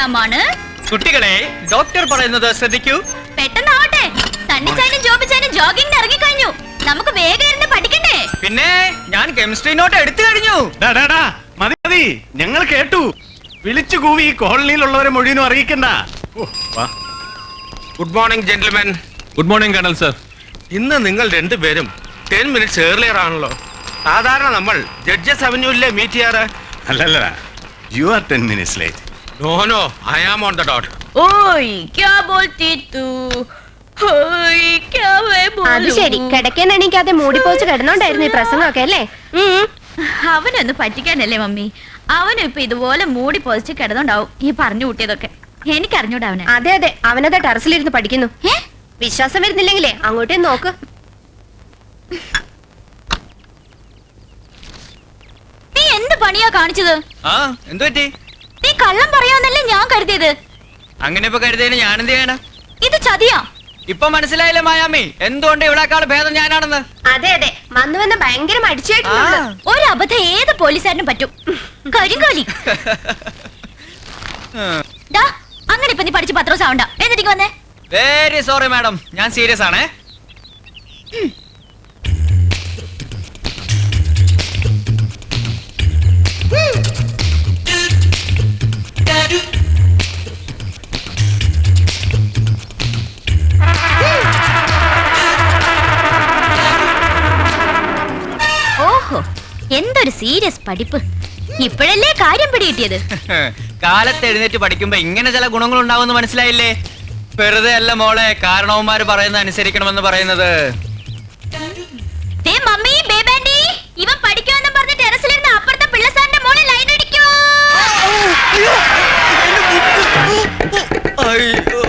എക്സാമാണ്. കുട്ടികളെ, ഡോക്ടർ പറയുന്നത് ശ്രദ്ധിക്കൂ. പെട്ടെന്നാവട്ടെ. സണ്ണിച്ചാനും ജോബിച്ചാനും ജോഗിങ്ങിന് ഇറങ്ങിക്കഴിഞ്ഞു. നമുക്ക് വേഗം ഇരുന്ന് പഠിക്കണ്ടേ? പിന്നെ ഞാൻ കെമിസ്ട്രി നോട്ട് എടുത്തു കഴിഞ്ഞു. മതി മതി, ഞങ്ങൾ കേട്ടു. വിളിച്ചു കൂവി കോളനിയിലുള്ളവരെ മുഴുവനും അറിയിക്കണ്ട. Good morning gentlemen. Good morning colonel sir. ഇന്ന് നിങ്ങൾ രണ്ടുപേരും 10 minutes ഏർലിയർ ആണല്ലോ. സാധാരണ നമ്മൾ ജഡ്ജസ് അവന്യൂല്ലേ മീറ്റ് ചെയ്യാറ്. അല്ലല്ല, you are 10 minutes late. No, I am on the dot. ഓയ് ക്യാ ബോൾത്തി തൂ? ഓയ് ക്യാ വേ ബോലൂ? അത് ശരി, കിടക്കാൻ എണീക്കാതെ മൂടിപ്പോച്ച് കിടന്നോണ്ടായിരുന്നു ഈ പ്രസംഗമൊക്കെ അല്ലേ? അവനൊന്ന് പറ്റിക്കാനല്ലേ മമ്മി? അവനും ഇപ്പൊ ഇതുപോലെ മൂടി പൊതിച്ച് കിടന്നുണ്ടാവും ഈ പറഞ്ഞു കൂട്ടിയതൊക്കെ. എനിക്കറിഞ്ഞൂടാ അവനെ. അതെ അതെ, അവനത് ടെറസിലിരുന്ന് പഠിക്കുന്നു. വിശ്വാസം വരുന്നില്ലെങ്കിലേ അങ്ങോട്ടേ നോക്ക്. നീ എന്ത് പണിയാ കാണിച്ചത്? എന്തു പറ്റി? നീ കള്ളം പറയാന്നല്ലേ ഞാൻ കരുതിയത്. അങ്ങനെ ഇപ്പൊ കരുതിയതിന് ഞാൻ എന്ത് ചെയ്യണം? ഇത് ചതിയാ. ഇപ്പൊ മനസ്സിലായില്ലേ മായാമി, എന്തുകൊണ്ട് ഇവിടെക്കാൾ ഭേദം ഞാനാണെന്ന്? അതെ അതെ, വന്ന് ഭയങ്കര മടിച്ചായിട്ടുണ്ട്. ഒരു അബദ്ധം ഏത് പോലീസുകാരനും പറ്റും. കരിങ്കോലി. അങ്ങനെ ഇപ്പൊ നീ പഠിച്ച് 10 ദിവസം ആവണ്ട. എന്നിട്ട് വന്നേ. വെരി സോറി മാഡം, ഞാൻ സീരിയസ് ആണേ. ഓഹോ, എന്തൊരു സീരിയസ് പഠിപ്പ്. ഇപ്പോഴല്ലേ കാര്യം പിടികിട്ടിയത്. കാലത്ത് എഴുന്നേറ്റ് പഠിക്കുമ്പോ ഇങ്ങനെ ചില ഗുണങ്ങൾ ഉണ്ടാവുമെന്ന് മനസ്സിലായില്ലേ? വെറുതെ അല്ല മോളെ കാരണവന്മാര് പറയുന്നത് അനുസരിക്കണമെന്ന് പറയുന്നത്. മമ്മി, ബേബാൻഡി, ഇവൻ പഠിക്കുമെന്ന് പറഞ്ഞ് ടെറസിലിരുന്ന് അപ്പുറത്തെ പിള്ളസാറിന്റെ മോളിൽ ലൈൻ അടിക്കൂ. അയ്യോ,